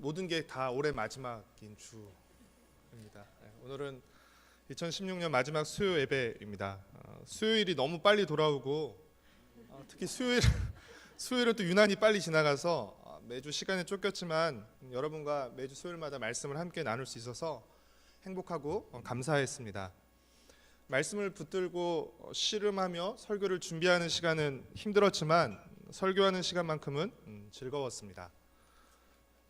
모든 게 다 올해 마지막인 주입니다. 오늘은 2016년 마지막 수요 예배입니다. 수요일이 너무 빨리 돌아오고 특히 수요일은 또 유난히 빨리 지나가서 매주 시간에 쫓겼지만 여러분과 매주 수요일마다 말씀을 함께 나눌 수 있어서 행복하고 감사했습니다. 말씀을 붙들고 씨름하며 설교를 준비하는 시간은 힘들었지만 설교하는 시간만큼은 즐거웠습니다.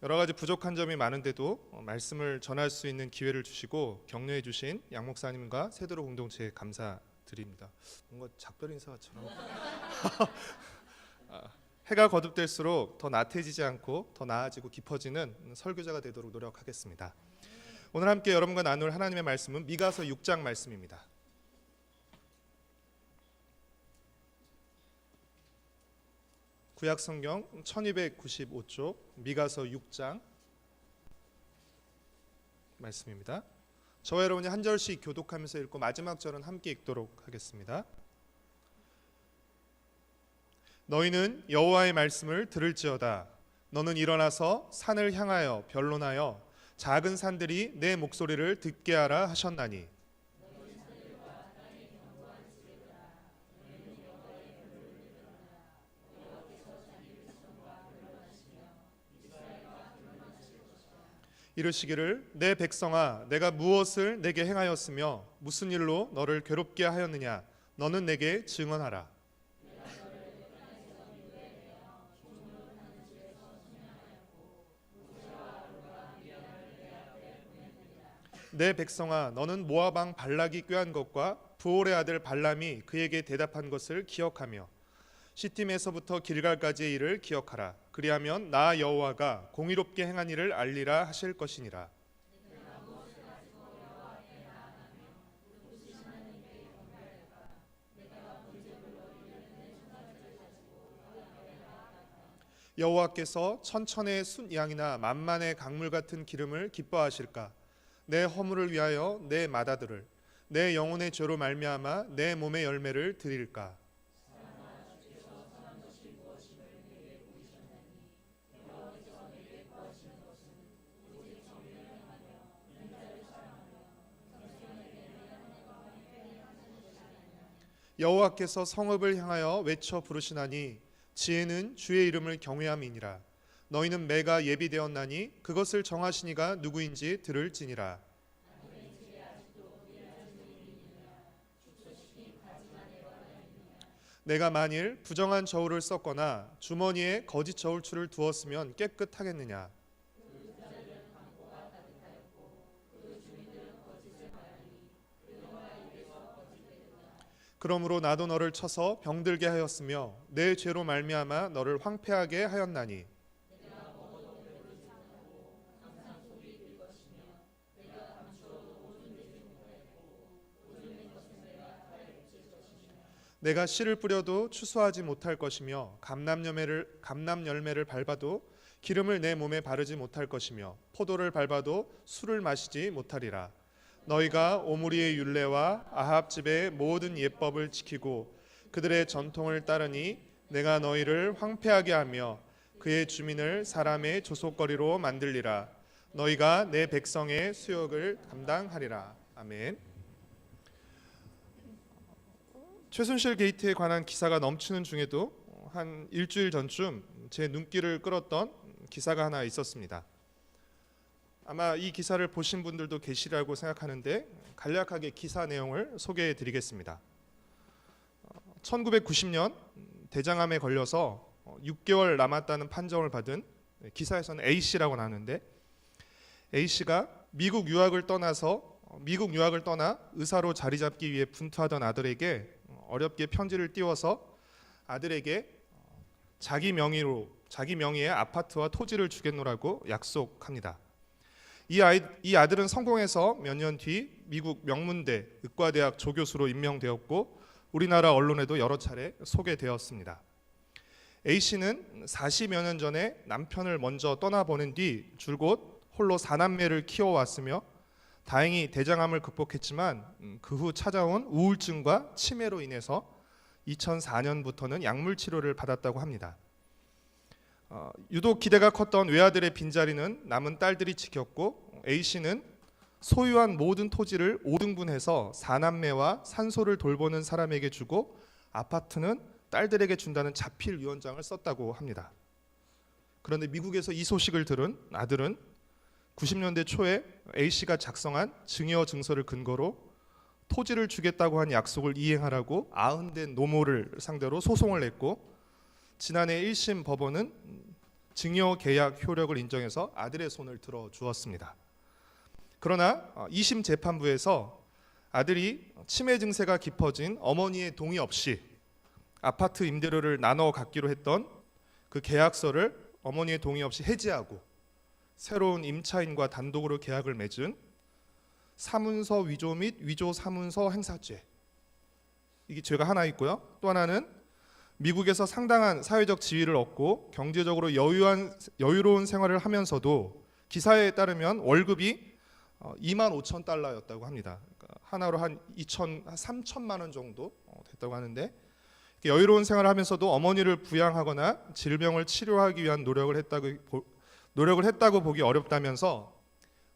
여러 가지 부족한 점이 많은데도 말씀을 전할 수 있는 기회를 주시고 격려해 주신 양 목사님과 세도로 공동체에 감사드립니다. 뭔가 작별 인사처럼 해가 거듭될수록 더 나태해지지 않고 더 나아지고 깊어지는 설교자가 되도록 노력하겠습니다. 오늘 함께 여러분과 나눌 하나님의 말씀은 미가서 6장 말씀입니다. 구약성경 1295쪽 미가서 6장 말씀입니다. 저와 여러분이 한 절씩 교독하면서 읽고 마지막 절은 함께 읽도록 하겠습니다. 너희는 여호와의 말씀을 들을지어다. 너는 일어나서 산을 향하여 변론하여 작은 산들이 내 목소리를 듣게 하라 하셨나니 이르시기를 내 백성아 내가 무엇을 내게 행하였으며 무슨 일로 너를 괴롭게 하였느냐 너는 내게 증언하라. 내 백성아 너는 모압 왕 발락이 꾀한 것과 부올의 아들 발람이 그에게 대답한 것을 기억하며 시팀에서부터 길갈까지의 일을 기억하라. 그리하면 나 여호와가 공의롭게 행한 일을 알리라 하실 것이니라. 여호와께서 천천의 순양이나 만만의 강물 같은 기름을 기뻐하실까? 내 허물을 위하여 내 맏아들을 내 영혼의 죄로 말미암아 내 몸의 열매를 드릴까? 여호와께서 성읍을 향하여 외쳐 부르시나니 지혜는 주의 이름을 경외함이니라. 너희는 매가 예비되었나니 그것을 정하시니가 누구인지 들을지니라. 내가 만일 부정한 저울을 썼거나 주머니에 거짓 저울추를 두었으면 깨끗하겠느냐? 그러므로 나도 너를 쳐서 병들게 하였으며 내 죄로 말미암아 너를 황폐하게 하였나니 내가 씨를 뿌려도 추수하지 못할 것이며 감람 열매를 밟아도 기름을 내 몸에 바르지 못할 것이며 포도를 밟아도 술을 마시지 못하리라. 너희가 오므리의 율례와 아합 집의 모든 예법을 지키고 그들의 전통을 따르니 내가 너희를 황폐하게 하며 그의 주민을 사람의 조속거리로 만들리라. 너희가 내 백성의 수욕을 감당하리라. 아멘. 최순실 게이트에 관한 기사가 넘치는 중에도 한 일주일 전쯤 제 눈길을 끌었던 기사가 하나 있었습니다. 아마 이 기사를 보신 분들도 계시라고 생각하는데 간략하게 기사 내용을 소개해 드리겠습니다. 1990년 대장암에 걸려서 6개월 남았다는 판정을 받은 기사에서는 A씨라고 나오는데 A씨가 미국 유학을 떠나 의사로 자리 잡기 위해 분투하던 아들에게 어렵게 편지를 띄워서 아들에게 자기 명의의 아파트와 토지를 주겠노라고 약속합니다. 이 아들은 성공해서 몇 년 뒤 미국 명문대 의과대학 조교수로 임명되었고 우리나라 언론에도 여러 차례 소개되었습니다. A씨는 40여 년 전에 남편을 먼저 떠나보낸 뒤 줄곧 홀로 4남매를 키워왔으며 다행히 대장암을 극복했지만 그 후 찾아온 우울증과 치매로 인해서 2004년부터는 약물 치료를 받았다고 합니다. 유독 기대가 컸던 외아들의 빈자리는 남은 딸들이 지켰고 A씨는 소유한 모든 토지를 5등분해서 4남매와 산소를 돌보는 사람에게 주고 아파트는 딸들에게 준다는 자필 유언장을 썼다고 합니다. 그런데 미국에서 이 소식을 들은 아들은 90년대 초에 A씨가 작성한 증여 증서를 근거로 토지를 주겠다고 한 약속을 이행하라고 아흔된 노모를 상대로 소송을 냈고 지난해 1심 법원은 증여 계약 효력을 인정해서 아들의 손을 들어주었습니다. 그러나 2심 재판부에서 아들이 치매 증세가 깊어진 어머니의 동의 없이 아파트 임대료를 나눠 갖기로 했던 그 계약서를 어머니의 동의 없이 해지하고 새로운 임차인과 단독으로 계약을 맺은 사문서 위조 및 위조 사문서 행사죄, 이게 죄가 하나 있고요. 또 하나는 미국에서 상당한 사회적 지위를 얻고 경제적으로 여유로운 생활을 하면서도 기사에 따르면 월급이 25,000달러였다고 합니다. 그러니까 하나로 한 3천만 원 정도 됐다고 하는데, 여유로운 생활을 하면서도 어머니를 부양하거나 질병을 치료하기 위한 노력을 했다고 보기 어렵다면서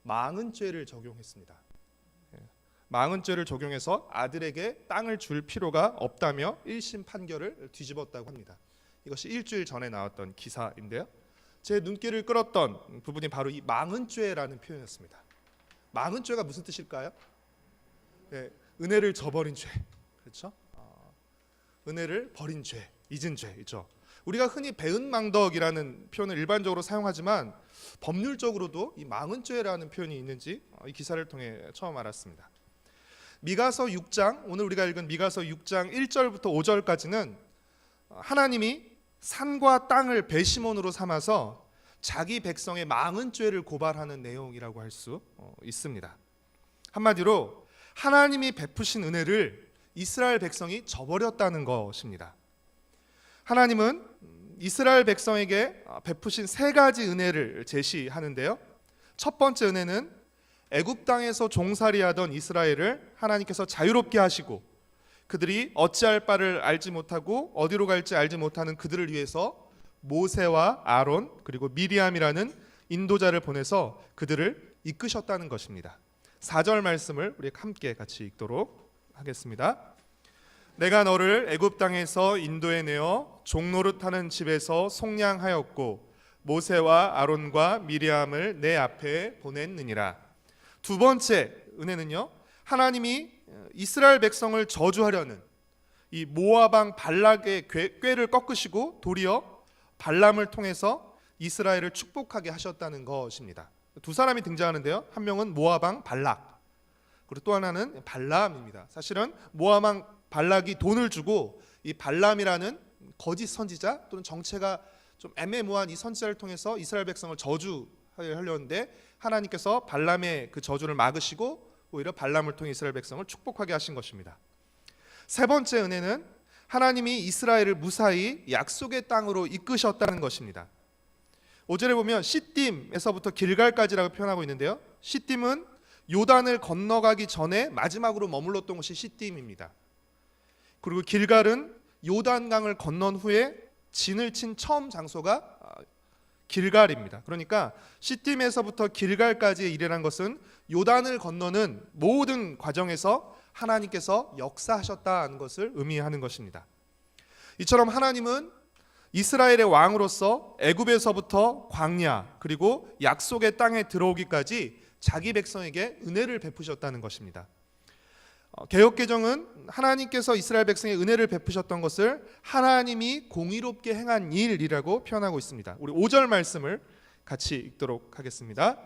망언죄를 적용했습니다. 망언죄를 적용해서 아들에게 땅을 줄 필요가 없다며 1심 판결을 뒤집었다고 합니다. 이것이 일주일 전에 나왔던 기사인데요. 제 눈길을 끌었던 부분이 바로 이 망언죄라는 표현이었습니다. 망언죄가 무슨 뜻일까요? 네, 은혜를 저버린 죄, 그렇죠? 은혜를 버린 죄, 잊은 죄이죠. 우리가 흔히 배은망덕이라는 표현을 일반적으로 사용하지만 법률적으로도 이 망언죄라는 표현이 있는지 이 기사를 통해 처음 알았습니다. 미가서 6장, 오늘 우리가 읽은 미가서 6장 1절부터 5절까지는 하나님이 산과 땅을 배심원으로 삼아서 자기 백성의 망언죄를 고발하는 내용이라고 할 수 있습니다. 한마디로 하나님이 베푸신 은혜를 이스라엘 백성이 저버렸다는 것입니다. 하나님은 이스라엘 백성에게 베푸신 세 가지 은혜를 제시하는데요. 첫 번째 은혜는 애굽 땅에서 종살이하던 이스라엘을 하나님께서 자유롭게 하시고 그들이 어찌할 바를 알지 못하고 어디로 갈지 알지 못하는 그들을 위해서 모세와 아론 그리고 미리암이라는 인도자를 보내서 그들을 이끄셨다는 것입니다. 4절 말씀을 우리 함께 같이 읽도록 하겠습니다. 내가 너를 애굽 땅에서 인도해 내어 종노릇하는 집에서 속량하였고 모세와 아론과 미리암을 내 앞에 보냈느니라. 두 번째 은혜는요, 하나님이 이스라엘 백성을 저주하려는 이 모압 왕 발락의 꾀를 꺾으시고 도리어 발람을 통해서 이스라엘을 축복하게 하셨다는 것입니다. 두 사람이 등장하는데요. 한 명은 모압 왕 발락, 그리고 또 하나는 발람입니다. 사실은 모압 왕 발락이 돈을 주고 이 발람이라는 거짓 선지자 또는 정체가 좀 애매모호한 이 선지자를 통해서 이스라엘 백성을 저주하려는데 하나님께서 발람의 그 저주를 막으시고 오히려 발람을 통해 이스라엘 백성을 축복하게 하신 것입니다. 세 번째 은혜는 하나님이 이스라엘을 무사히 약속의 땅으로 이끄셨다는 것입니다. 5절에 보면 시딤에서부터 길갈까지라고 표현하고 있는데요. 시딤은 요단을 건너가기 전에 마지막으로 머물렀던 곳이 시딤입니다. 그리고 길갈은 요단강을 건넌 후에 진을 친 처음 장소가 길갈입니다. 그러니까 시딤에서부터 길갈까지의 일이라는 것은 요단을 건너는 모든 과정에서 하나님께서 역사하셨다는 것을 의미하는 것입니다. 이처럼 하나님은 이스라엘의 왕으로서 애굽에서부터 광야 그리고 약속의 땅에 들어오기까지 자기 백성에게 은혜를 베푸셨다는 것입니다. 개역개정은 하나님께서 이스라엘 백성에 은혜를 베푸셨던 것을 하나님이 공의롭게 행한 일이라고 표현하고 있습니다. 우리 5절 말씀을 같이 읽도록 하겠습니다.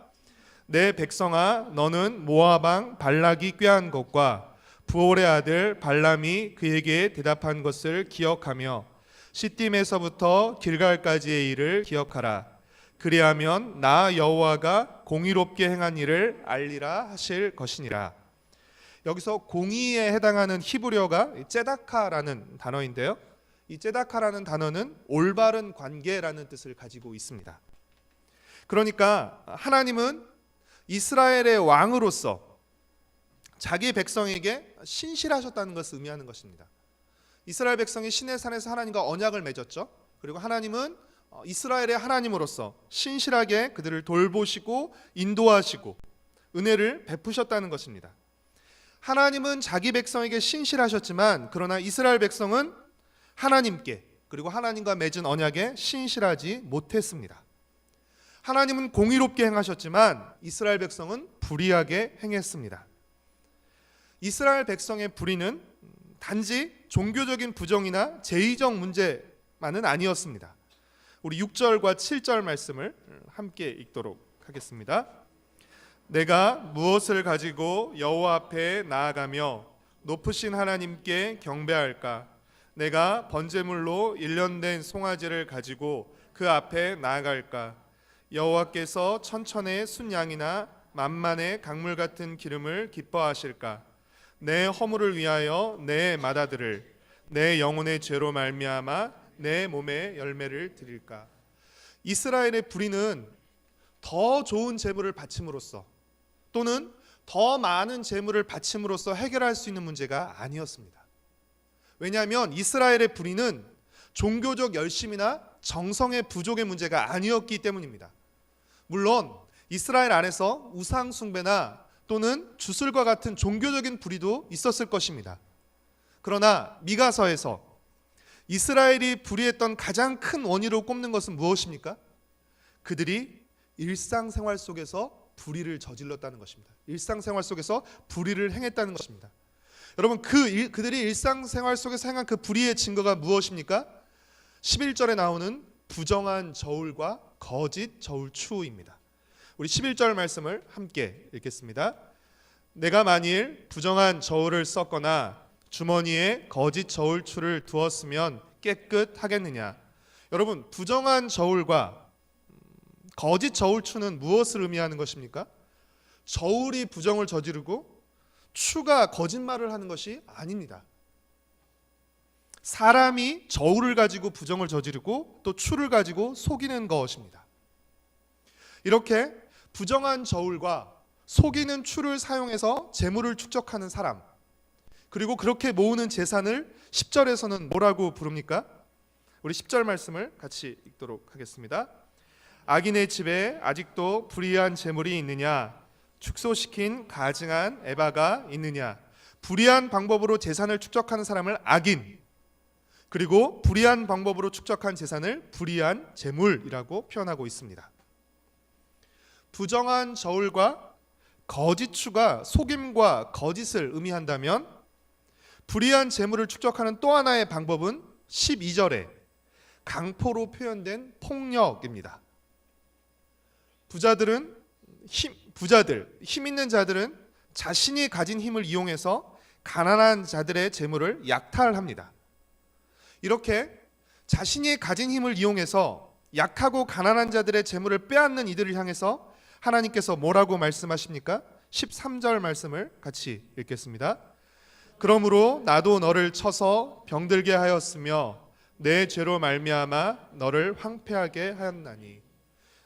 내 백성아, 너는 모압 왕 발락이 꾀한 것과 부올의 아들 발람이 그에게 대답한 것을 기억하며 시딤에서부터 길갈까지의 일을 기억하라. 그리하면 나 여호와가 공의롭게 행한 일을 알리라 하실 것이니라. 여기서 공의에 해당하는 히브리어가 ጼ다카라는 단어인데요. 이 ጼ다카라는 단어는 올바른 관계라는 뜻을 가지고 있습니다. 그러니까 하나님은 이스라엘의 왕으로서 자기 백성에게 신실하셨다는 것을 의미하는 것입니다. 이스라엘 백성이 시내산에서 하나님과 언약을 맺었죠. 그리고 하나님은 이스라엘의 하나님으로서 신실하게 그들을 돌보시고 인도하시고 은혜를 베푸셨다는 것입니다. 하나님은 자기 백성에게 신실하셨지만 그러나 이스라엘 백성은 하나님께 그리고 하나님과 맺은 언약에 신실하지 못했습니다. 하나님은 공의롭게 행하셨지만 이스라엘 백성은 불의하게 행했습니다. 이스라엘 백성의 불의는 단지 종교적인 부정이나 제의적 문제만은 아니었습니다. 우리 6절과 7절 말씀을 함께 읽도록 하겠습니다. 내가 무엇을 가지고 여호와 앞에 나아가며 높으신 하나님께 경배할까? 내가 번제물로 일련된 송아지를 가지고 그 앞에 나아갈까? 여호와께서 천천의 순양이나 만만의 강물 같은 기름을 기뻐하실까? 내 허물을 위하여 내 맏아들을 내 영혼의 죄로 말미암아 내 몸에 열매를 드릴까? 이스라엘의 불의는 더 좋은 제물을 바침으로써 또는 더 많은 제물을 바침으로써 해결할 수 있는 문제가 아니었습니다. 왜냐하면 이스라엘의 불의는 종교적 열심이나 정성의 부족의 문제가 아니었기 때문입니다. 물론 이스라엘 안에서 우상 숭배나 또는 주술과 같은 종교적인 불의도 있었을 것입니다. 그러나 미가서에서 이스라엘이 불의했던 가장 큰 원인으로 꼽는 것은 무엇입니까? 그들이 일상생활 속에서 불의를 저질렀다는 것입니다. 일상생활 속에서 불의를 행했다는 것입니다. 여러분 그들이 일상생활 속에서 행한 그 불의의 증거가 무엇입니까? 11절에 나오는 부정한 저울과 거짓 저울추입니다. 우리 11절 말씀을 함께 읽겠습니다. 내가 만일 부정한 저울을 썼거나 주머니에 거짓 저울추를 두었으면 깨끗하겠느냐? 여러분 부정한 저울과 거짓 저울추는 무엇을 의미하는 것입니까? 저울이 부정을 저지르고 추가 거짓말을 하는 것이 아닙니다. 사람이 저울을 가지고 부정을 저지르고 또 추를 가지고 속이는 것입니다. 이렇게 부정한 저울과 속이는 추를 사용해서 재물을 축적하는 사람, 그리고 그렇게 모으는 재산을 10절에서는 뭐라고 부릅니까? 우리 10절 말씀을 같이 읽도록 하겠습니다. 악인의 집에 아직도 불의한 재물이 있느냐? 축소시킨 가증한 에바가 있느냐? 불의한 방법으로 재산을 축적하는 사람을 악인, 그리고 불의한 방법으로 축적한 재산을 불의한 재물이라고 표현하고 있습니다. 부정한 저울과 거짓추가 속임과 거짓을 의미한다면 불의한 재물을 축적하는 또 하나의 방법은 12절에 강포로 표현된 폭력입니다. 힘 있는 자들은 자신이 가진 힘을 이용해서 가난한 자들의 재물을 약탈합니다. 이렇게 자신이 가진 힘을 이용해서 약하고 가난한 자들의 재물을 빼앗는 이들을 향해서 하나님께서 뭐라고 말씀하십니까? 13절 말씀을 같이 읽겠습니다. 그러므로 나도 너를 쳐서 병들게 하였으며 내 죄로 말미암아 너를 황폐하게 하였나니.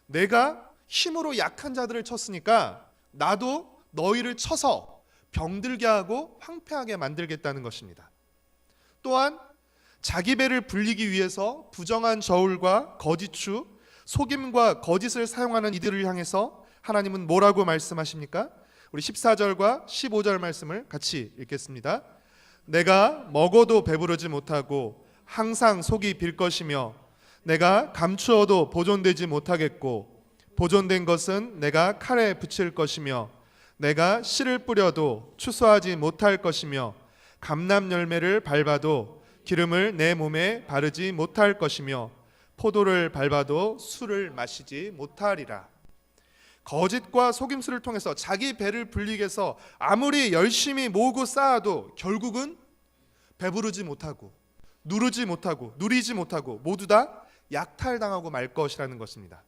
내가 힘으로 약한 자들을 쳤으니까 나도 너희를 쳐서 병들게 하고 황폐하게 만들겠다는 것입니다. 또한 자기 배를 불리기 위해서 부정한 저울과 거짓추, 속임과 거짓을 사용하는 이들을 향해서 하나님은 뭐라고 말씀하십니까? 우리 14절과 15절 말씀을 같이 읽겠습니다. 내가 먹어도 배부르지 못하고 항상 속이 빌 것이며 내가 감추어도 보존되지 못하겠고 보존된 것은 내가 칼에 붙일 것이며 내가 씨를 뿌려도 추수하지 못할 것이며 감람 열매를 밟아도 기름을 내 몸에 바르지 못할 것이며 포도를 밟아도 술을 마시지 못하리라. 거짓과 속임수를 통해서 자기 배를 불리게 해서 아무리 열심히 모으고 쌓아도 결국은 배부르지 못하고 누리지 못하고 모두 다 약탈당하고 말 것이라는 것입니다.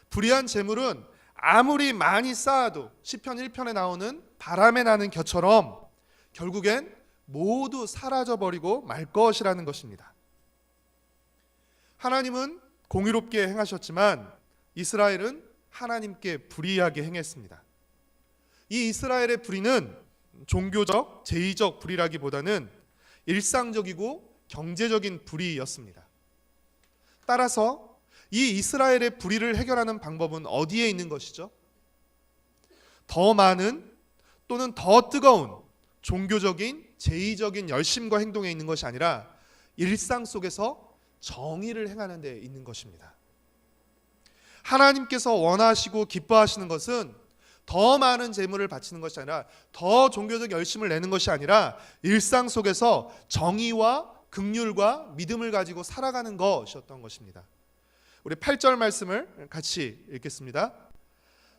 불의한 재물은 아무리 많이 쌓아도 시편 1편에 나오는 바람에 나는 겨처럼 결국엔 모두 사라져버리고 말 것이라는 것입니다. 하나님은 공의롭게 행하셨지만 이스라엘은 하나님께 불의하게 행했습니다. 이 이스라엘의 불의는 종교적, 제의적 불의라기보다는 일상적이고 경제적인 불의였습니다. 따라서 이 이스라엘의 불의를 해결하는 방법은 어디에 있는 것이죠? 더 많은 또는 더 뜨거운 종교적인 제의적인 열심과 행동에 있는 것이 아니라 일상 속에서 정의를 행하는 데 있는 것입니다. 하나님께서 원하시고 기뻐하시는 것은 더 많은 재물을 바치는 것이 아니라, 더 종교적 열심을 내는 것이 아니라 일상 속에서 정의와 긍휼과 믿음을 가지고 살아가는 것이었던 것입니다. 우리 8절 말씀을 같이 읽겠습니다.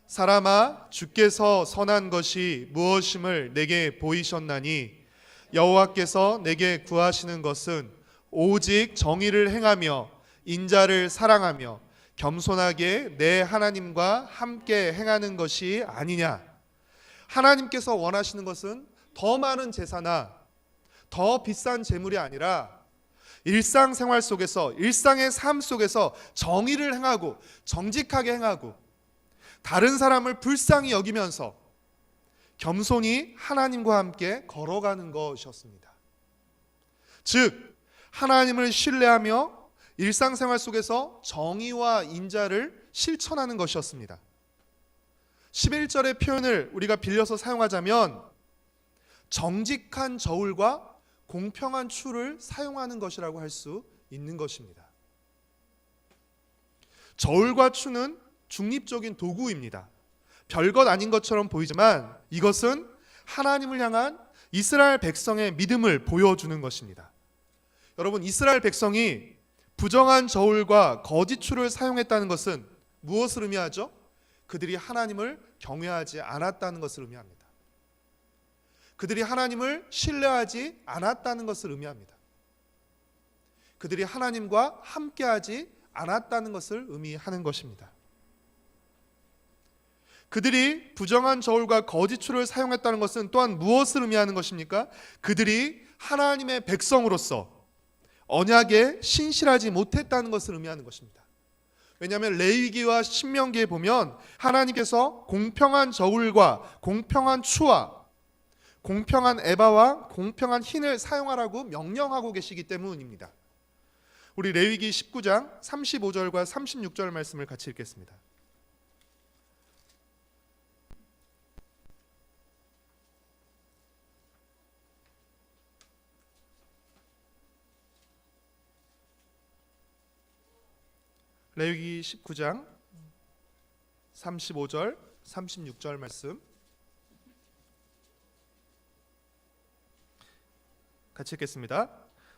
사람아, 주께서 선한 것이 무엇임을 내게 보이셨나니 여호와께서 내게 구하시는 것은 오직 정의를 행하며 인자를 사랑하며 겸손하게 내 하나님과 함께 행하는 것이 아니냐. 하나님께서 원하시는 것은 더 많은 제사나 더 비싼 재물이 아니라 일상생활 속에서, 일상의 삶 속에서 정의를 행하고 정직하게 행하고 다른 사람을 불쌍히 여기면서 겸손히 하나님과 함께 걸어가는 것이었습니다. 즉, 하나님을 신뢰하며 일상생활 속에서 정의와 인자를 실천하는 것이었습니다. 11절의 표현을 우리가 빌려서 사용하자면 정직한 저울과 공평한 추를 사용하는 것이라고 할 수 있는 것입니다. 저울과 추는 중립적인 도구입니다. 별것 아닌 것처럼 보이지만 이것은 하나님을 향한 이스라엘 백성의 믿음을 보여주는 것입니다. 여러분, 이스라엘 백성이 부정한 저울과 거짓 추를 사용했다는 것은 무엇을 의미하죠? 그들이 하나님을 경외하지 않았다는 것을 의미합니다. 그들이 하나님을 신뢰하지 않았다는 것을 의미합니다. 그들이 하나님과 함께하지 않았다는 것을 의미하는 것입니다. 그들이 부정한 저울과 거짓 추를 사용했다는 것은 또한 무엇을 의미하는 것입니까? 그들이 하나님의 백성으로서 언약에 신실하지 못했다는 것을 의미하는 것입니다. 왜냐하면 레위기와 신명기에 보면 하나님께서 공평한 저울과 공평한 추와 공평한 에바와 공평한 흰을 사용하라고 명령하고 계시기 때문입니다. 우리 레위기 19장 35절과 36절 말씀을 같이 읽겠습니다. 레위기 19장 35절 36절 말씀 같이 읽겠습니다.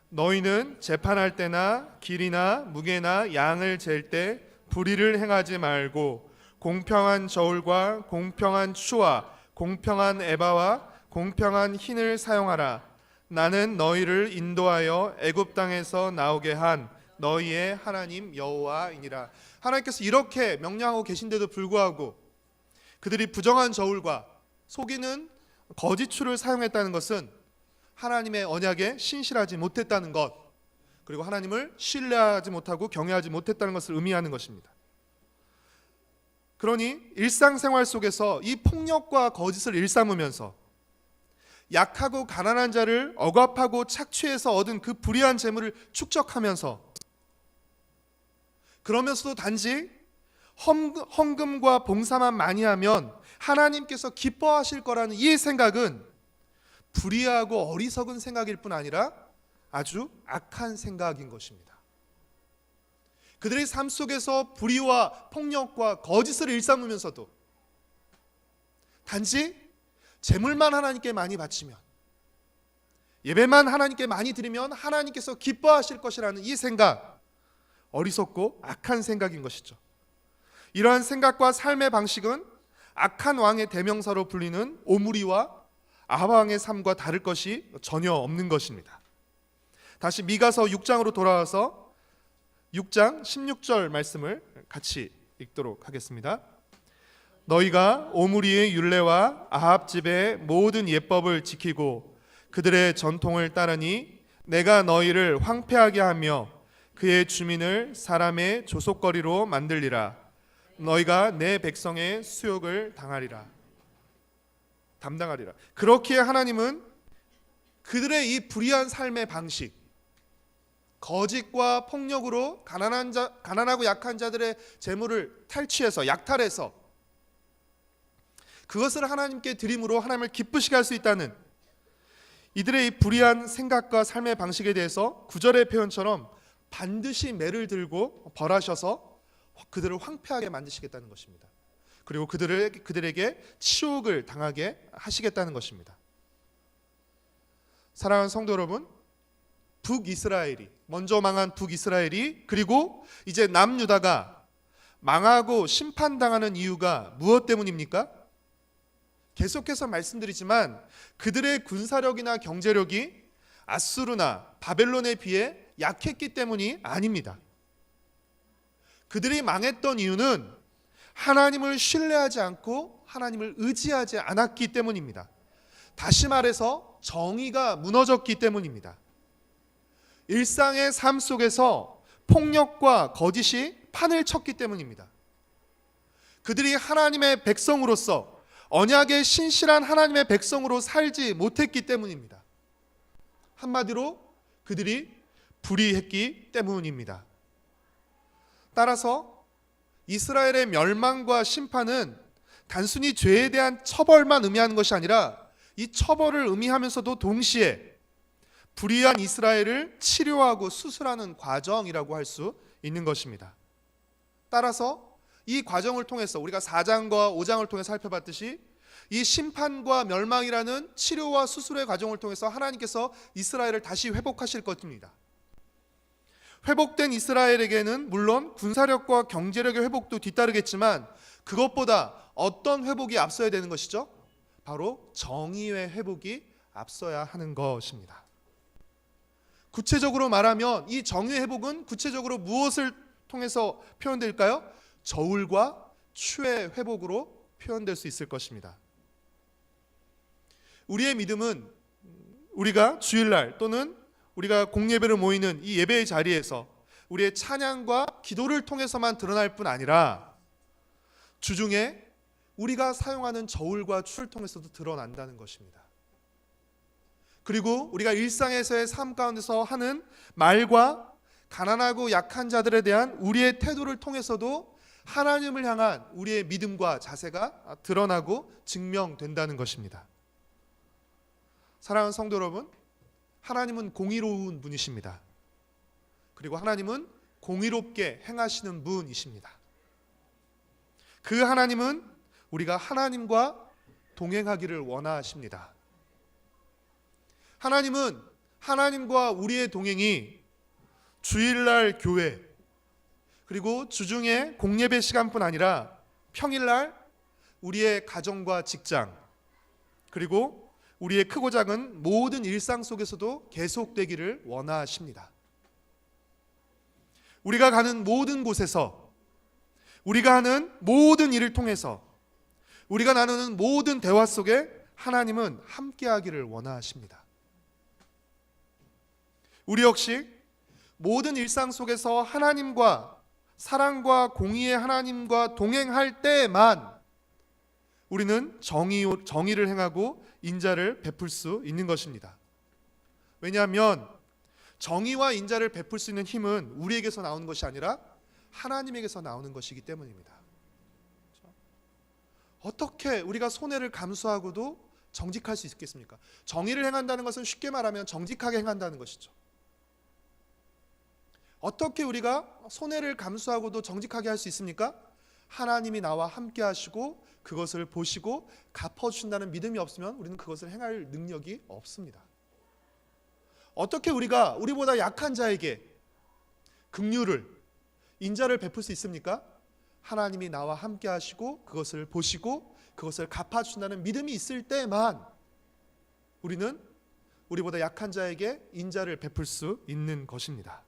너희는 재판할 때나 길이나 무게나 양을 잴 때 불의를 행하지 말고 공평한 저울과 공평한 추와 공평한 에바와 공평한 흰을 사용하라. 나는 너희를 인도하여 애굽 땅에서 나오게 한 너희의 하나님 여호와이니라. 하나님께서 이렇게 명령하고 계신데도 불구하고 그들이 부정한 저울과 속이는 거짓 추를 사용했다는 것은 하나님의 언약에 신실하지 못했다는 것, 그리고 하나님을 신뢰하지 못하고 경외하지 못했다는 것을 의미하는 것입니다. 그러니 일상생활 속에서 이 폭력과 거짓을 일삼으면서 약하고 가난한 자를 억압하고 착취해서 얻은 그 불의한 재물을 축적하면서, 그러면서도 단지 헌금과 봉사만 많이 하면 하나님께서 기뻐하실 거라는 이 생각은 불의하고 어리석은 생각일 뿐 아니라 아주 악한 생각인 것입니다. 그들의 삶 속에서 불의와 폭력과 거짓을 일삼으면서도 단지 재물만 하나님께 많이 바치면, 예배만 하나님께 많이 드리면 하나님께서 기뻐하실 것이라는 이 생각, 어리석고 악한 생각인 것이죠. 이러한 생각과 삶의 방식은 악한 왕의 대명사로 불리는 오므리와 아합왕의 삶과 다를 것이 전혀 없는 것입니다. 다시 미가서 6장으로 돌아와서 6장 16절 말씀을 같이 읽도록 하겠습니다. 너희가 오므리의 율례와 아합 집의 모든 예법을 지키고 그들의 전통을 따르니 내가 너희를 황폐하게 하며 그의 주민을 사람의 조속거리로 만들리라. 너희가 내 백성의 수욕을 담당하리라. 그렇기에 하나님은 그들의 이 불의한 삶의 방식, 거짓과 폭력으로 가난하고 약한 자들의 재물을 탈취해서 약탈해서 그것을 하나님께 드림으로 하나님을 기쁘시게 할 수 있다는 이들의 이 불의한 생각과 삶의 방식에 대해서 9절의 표현처럼 반드시 매를 들고 벌하셔서 그들을 황폐하게 만드시겠다는 것입니다. 그리고 그들에게 치욕을 당하게 하시겠다는 것입니다. 사랑하는 성도 여러분, 북이스라엘이 먼저 망한 북이스라엘이 그리고 이제 남유다가 망하고 심판당하는 이유가 무엇 때문입니까? 계속해서 말씀드리지만 그들의 군사력이나 경제력이 아수르나 바벨론에 비해 약했기 때문이 아닙니다. 그들이 망했던 이유는 하나님을 신뢰하지 않고 하나님을 의지하지 않았기 때문입니다. 다시 말해서 정의가 무너졌기 때문입니다. 일상의 삶 속에서 폭력과 거짓이 판을 쳤기 때문입니다. 그들이 하나님의 백성으로서 언약의 신실한 하나님의 백성으로 살지 못했기 때문입니다. 한마디로 그들이 불의했기 때문입니다. 따라서 이스라엘의 멸망과 심판은 단순히 죄에 대한 처벌만 의미하는 것이 아니라 이 처벌을 의미하면서도 동시에 불의한 이스라엘을 치료하고 수술하는 과정이라고 할 수 있는 것입니다. 따라서 이 과정을 통해서 우리가 4장과 5장을 통해 살펴봤듯이 이 심판과 멸망이라는 치료와 수술의 과정을 통해서 하나님께서 이스라엘을 다시 회복하실 것입니다. 회복된 이스라엘에게는 물론 군사력과 경제력의 회복도 뒤따르겠지만 그것보다 어떤 회복이 앞서야 되는 것이죠? 바로 정의의 회복이 앞서야 하는 것입니다. 구체적으로 말하면 이 정의의 회복은 구체적으로 무엇을 통해서 표현될까요? 저울과 추의 회복으로 표현될 수 있을 것입니다. 우리의 믿음은 우리가 주일날 또는 우리가 공예배를 모이는 이 예배의 자리에서 우리의 찬양과 기도를 통해서만 드러날 뿐 아니라 주중에 우리가 사용하는 저울과 추를 통해서도 드러난다는 것입니다. 그리고 우리가 일상에서의 삶 가운데서 하는 말과 가난하고 약한 자들에 대한 우리의 태도를 통해서도 하나님을 향한 우리의 믿음과 자세가 드러나고 증명된다는 것입니다. 사랑하는 성도 여러분, 하나님은 공의로운 분이십니다. 그리고 하나님은 공의롭게 행하시는 분이십니다. 그 하나님은 우리가 하나님과 동행하기를 원하십니다. 하나님은 하나님과 우리의 동행이 주일날 교회 그리고 주중에 공예배 시간뿐 아니라 평일날 우리의 가정과 직장 그리고 우리의 크고 작은 모든 일상 속에서도 계속되기를 원하십니다. 우리가 가는 모든 곳에서 우리가 하는 모든 일을 통해서 우리가 나누는 모든 대화 속에 하나님은 함께하기를 원하십니다. 우리 역시 모든 일상 속에서 하나님과 사랑과 공의의 하나님과 동행할 때만 우리는 정의를 행하고 인자를 베풀 수 있는 것입니다. 왜냐하면 정의와 인자를 베풀 수 있는 힘은 우리에게서 나오는 것이 아니라 하나님에게서 나오는 것이기 때문입니다. 어떻게 우리가 손해를 감수하고도 정직할 수 있겠습니까? 정의를 행한다는 것은 쉽게 말하면 정직하게 행한다는 것이죠. 어떻게 우리가 손해를 감수하고도 정직하게 할 수 있습니까? 하나님이 나와 함께 하시고 그것을 보시고 갚아주신다는 믿음이 없으면 우리는 그것을 행할 능력이 없습니다. 어떻게 우리가 우리보다 약한 자에게 긍휼을, 인자를 베풀 수 있습니까? 하나님이 나와 함께 하시고 그것을 보시고 그것을 갚아주신다는 믿음이 있을 때만 우리는 우리보다 약한 자에게 인자를 베풀 수 있는 것입니다.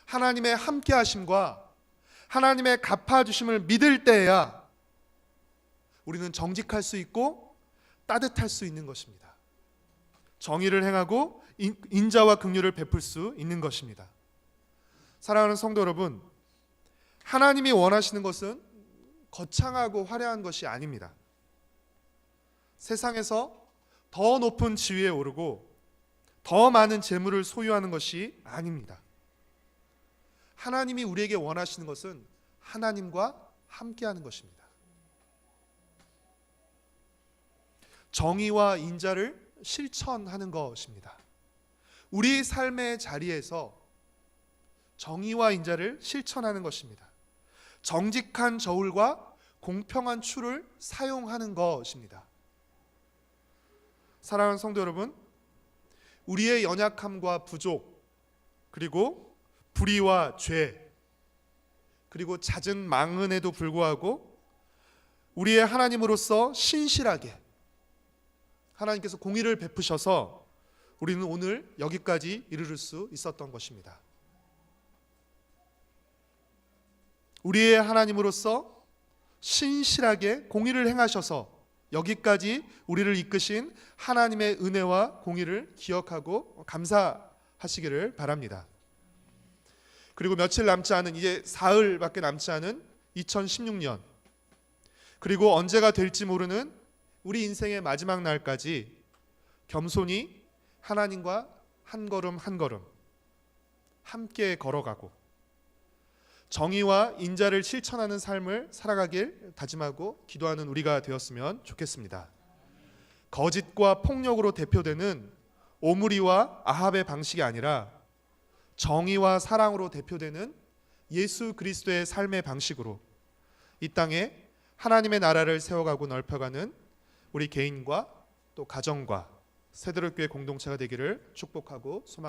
하나님의 함께 하심과 하나님의 갚아주심을 믿을 때야 우리는 정직할 수 있고 따뜻할 수 있는 것입니다. 정의를 행하고 인자와 긍휼을 베풀 수 있는 것입니다. 사랑하는 성도 여러분, 하나님이 원하시는 것은 거창하고 화려한 것이 아닙니다. 세상에서 더 높은 지위에 오르고 더 많은 재물을 소유하는 것이 아닙니다. 하나님이 우리에게 원하시는 것은 하나님과 함께하는 것입니다. 정의와 인자를 실천하는 것입니다. 우리 삶의 자리에서 정의와 인자를 실천하는 것입니다. 정직한 저울과 공평한 추를 사용하는 것입니다. 사랑하는 성도 여러분, 우리의 연약함과 부족, 그리고 불의와 죄, 그리고 잦은 망언에도 불구하고 우리의 하나님으로서 신실하게 하나님께서 공의를 베푸셔서 우리는 오늘 여기까지 이르를 수 있었던 것입니다. 우리의 하나님으로서 신실하게 공의를 행하셔서 여기까지 우리를 이끄신 하나님의 은혜와 공의를 기억하고 감사하시기를 바랍니다. 그리고 며칠 남지 않은, 이제 사흘밖에 남지 않은 2016년, 그리고 언제가 될지 모르는 우리 인생의 마지막 날까지 겸손히 하나님과 한 걸음 한 걸음 함께 걸어가고 정의와 인자를 실천하는 삶을 살아가길 다짐하고 기도하는 우리가 되었으면 좋겠습니다. 거짓과 폭력으로 대표되는 오므리와 아합의 방식이 아니라 정의와 사랑으로 대표되는 예수 그리스도의 삶의 방식으로 이 땅에 하나님의 나라를 세워가고 넓혀가는 우리 개인과 또 가정과 세대로교회 공동체가 되기를 축복하고 소망합니다.